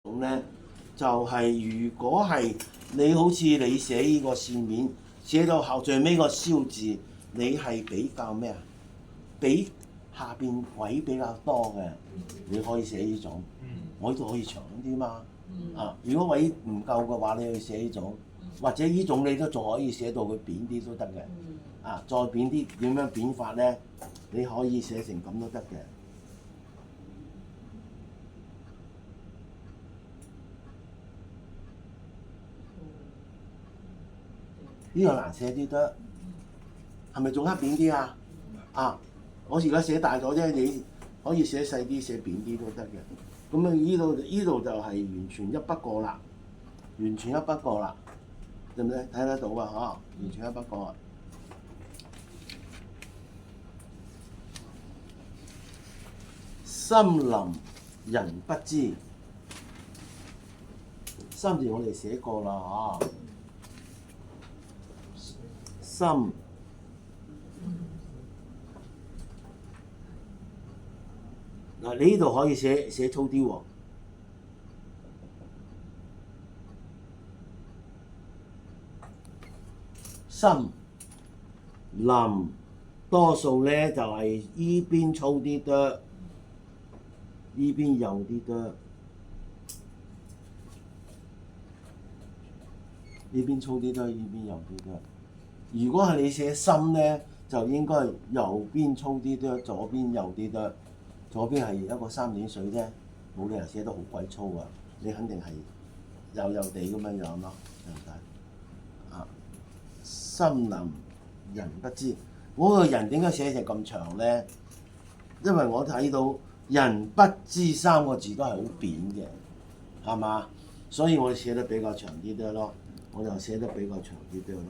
咧就係、如果係你好似你寫呢個線面，寫到後最尾個燒字，你係比較咩啊？比下邊位比較多嘅，你可以寫呢種。我呢度可以長啲嘛。啊，如果位唔夠嘅話，你去寫呢種，或者呢種你都仲可以寫到佢扁啲都得嘅。啊，再扁啲點樣扁法咧？你可以寫成咁都得嘅。呢個難寫啲得，係咪仲黑扁啲啊？啊，我而家寫大咗啫，你可以寫細啲、寫扁啲都得嘅。咁啊，呢度就係完全一筆過啦，完全一筆過啦，對唔對？睇得到啊，嚇，完全一筆過啊。森林人不知，三字我哋寫過啦，嚇。森嗱，你呢度可以寫粗啲喎。森林多數咧就係依邊粗啲多，依邊幼啲多。呢邊粗啲多，呢邊幼啲多。如果係你寫深咧，就應該右邊粗啲多，左邊幼啲多。左邊係一個三點水啫，冇理由寫得好鬼粗啊！你肯定係幼幼地咁樣樣咯，係唔係？啊，森林人不知，嗰個人點解寫成咁長咧？因為我睇到人不知三個字都係好扁嘅，係嘛？所以我寫得比較長啲多咯，我就寫得比較長啲多咯。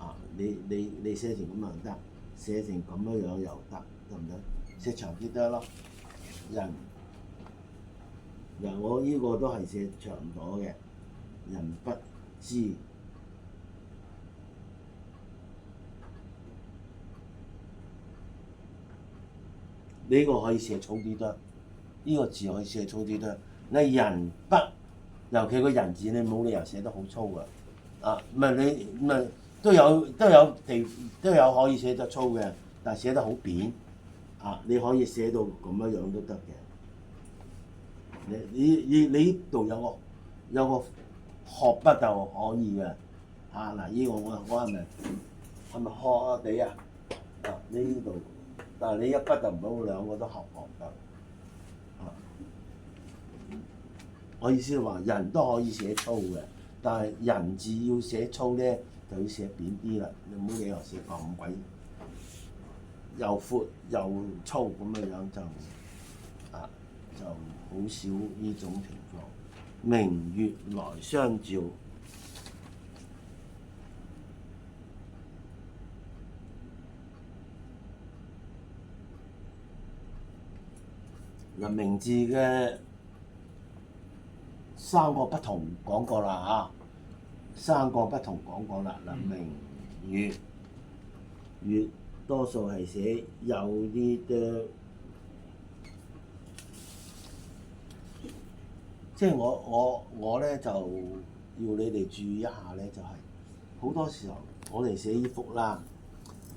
啊，你寫成咁又得，寫成咁樣樣又得，得唔得？寫長啲得咯。人我呢個都係寫長咗嘅，人不知。呢個可以寫粗啲得，呢個字可以寫粗啲得。你人不，尤其個人字，你冇理由寫得好粗㗎。啊，唔係你唔係都有可以寫得粗嘅，但係寫得好扁。啊，你可以寫到咁樣樣都得嘅。你呢度有個殼筆就可以嘅。啊，嗱，呢個我係咪殼地啊？啊，呢度，但係你一筆就唔好兩個都殼得。啊，我意思係話人都可以寫粗嘅，但係人字要寫粗咧，就要寫扁啲啦。你冇理由寫咁鬼又闊又粗咁樣樣就好少呢種情況。明月來相照，嗱，明字嘅三個不同講過啦嚇，三個不同講過啦。嗱，明月多數係寫幼啲嘅。即係我咧就要你哋注意一下咧，就係、好多時候我哋寫呢幅啦，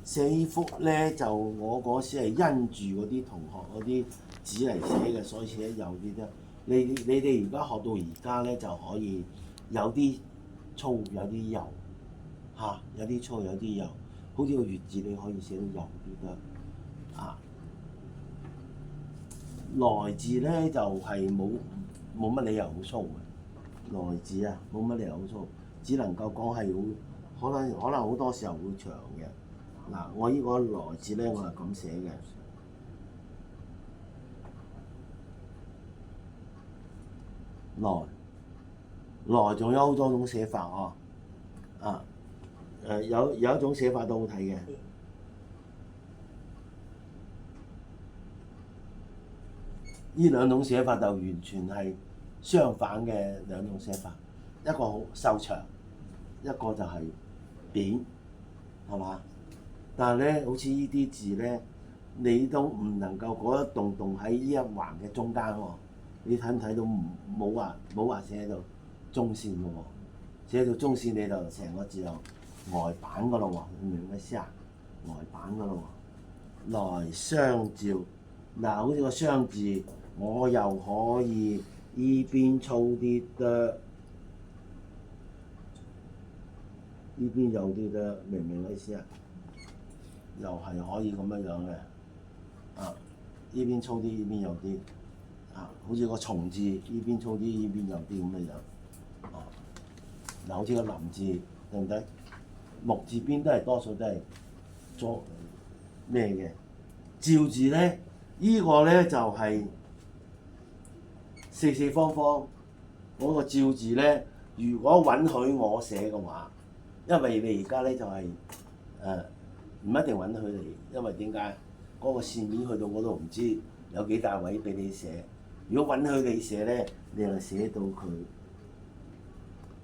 寫呢幅咧就我嗰時係因住嗰啲同學嗰啲紙嚟寫嘅，所以寫得幼啲啫。你哋而家學到而家咧就可以有啲粗有啲幼嚇，有啲粗有啲幼，好似個月字你可以寫到幼啲得啊。來字咧就係冇乜理由好粗嘅，來字啊冇乜理由好粗，只能夠講係可能好多時候會長嘅。嗱，我呢個來字咧，我係咁寫嘅。來仲有好多種寫法哦。啊，有一種寫法都好睇嘅。呢兩種寫法就完全係相反嘅兩種寫法，一個好瘦長，一個就係扁，係嘛？但係咧，好似呢啲字咧，你都唔能夠嗰一棟喺呢一橫嘅中間喎，你睇唔睇到冇話寫到中線嘅喎？寫到中線你就成個字就呆板嘅咯喎，你明唔明咩意思啊？呆板嘅咯喎，來相照嗱，好似個相字，我又可以依邊粗啲得，依邊幼啲得，明唔明咩意思啊？又係可以咁樣嘅，啊，依邊粗啲，依邊幼啲，啊，好似個蟲字，依邊粗啲，依邊幼啲咁嘅樣，啊，嗱，好似個林字，對唔對？木字邊都係多數都係做咩嘅？照字咧，依個咧就係四四方方嗰個照字咧，如果允許我寫嘅話，因為你而家咧就係唔一定允許你，因為點解？嗰個線面去到嗰度唔知有幾大位俾你寫。如果允許你寫咧，你就寫到佢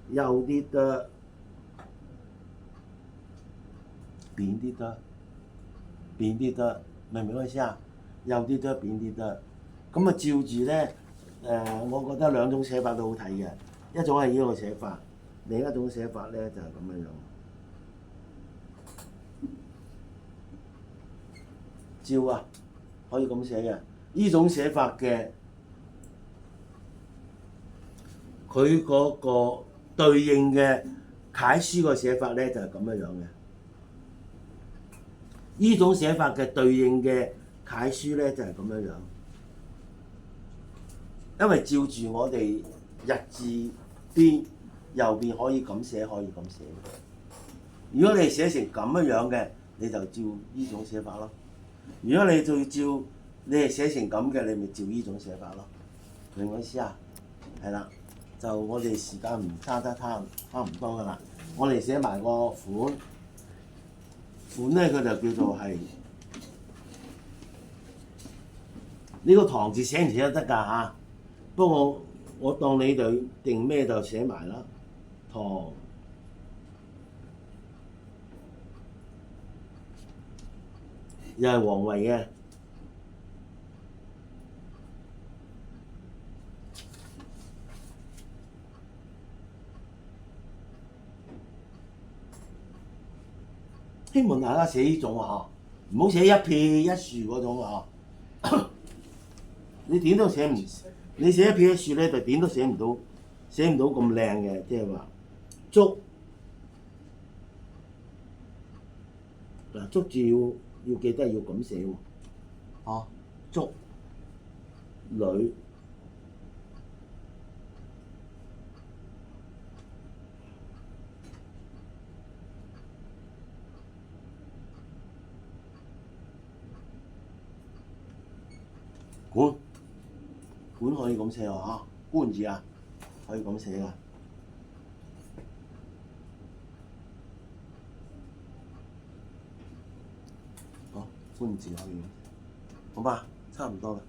幼啲得，扁啲得，扁啲得，明唔明我意思啊？幼啲得，扁啲得。咁啊照字咧，我覺得兩種寫法都好睇嘅，一種係呢個寫法，另一種寫法咧就係咁樣樣。照啊，可以咁寫嘅。呢種寫法嘅，佢嗰個對應嘅楷書個寫法咧就係咁樣樣嘅。呢種寫法嘅對應嘅楷書咧就係咁樣樣。因為照住我哋日字邊右邊可以咁寫，可以咁寫。如果你寫成咁樣嘅，你就照呢種寫法咯。如果你你係寫成咁嘅，你咪照呢種寫法咯。明我意思啊？係啦，就我哋時間唔差得差唔多噶啦。我哋寫埋個款咧，佢就叫做係呢個唐字寫唔寫都得㗎嚇。不過我當你哋定咩就寫埋啦。唐又係王維嘅。希望大家寫呢種啊，唔好寫一撇一豎嗰種啊。你點都寫唔，你寫一撇一豎咧，就點都寫唔到咁靚嘅，即係話竹嗱，竹字要記得要咁寫喎，啊，竹女管可以咁寫喎嚇，官字啊可以咁寫㗎。官字可以，好吧，差唔多啦。